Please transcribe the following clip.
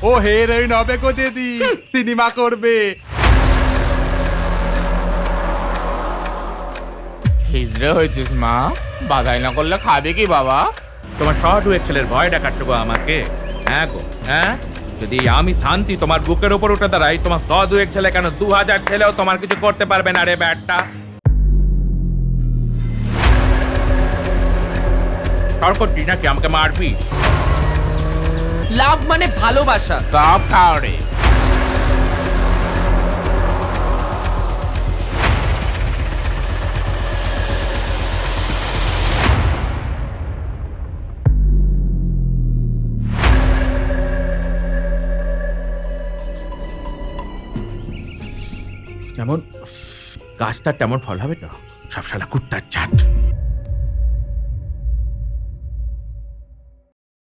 ও heroine হবে গো দিদি, cinema করবে। হিজড়ে হয়েছিস মা, বাধাই না করলে খাবে কি বাবা? তোমার দুয়েক ছেলের ভয় দেখাচ্ছ গো আমাকে? হ্যাঁ গো, হ্যাঁ? যদি আমি শান্তি তোমার বুকের উপর উঠে দাঁড়াই, তোমার দুয়েক ছেলে কেন 2000 ছেলেও তোমার কিছু করতে পারবে না রে ব্যাটটা। সর করছিস নাকি? আমাকে মারবি? লাভ মানে ভালোবাসা। সব খাও রে। যেমন গাছটার তেমন ফল হবে তো, সব শালা কুত্তার জাত।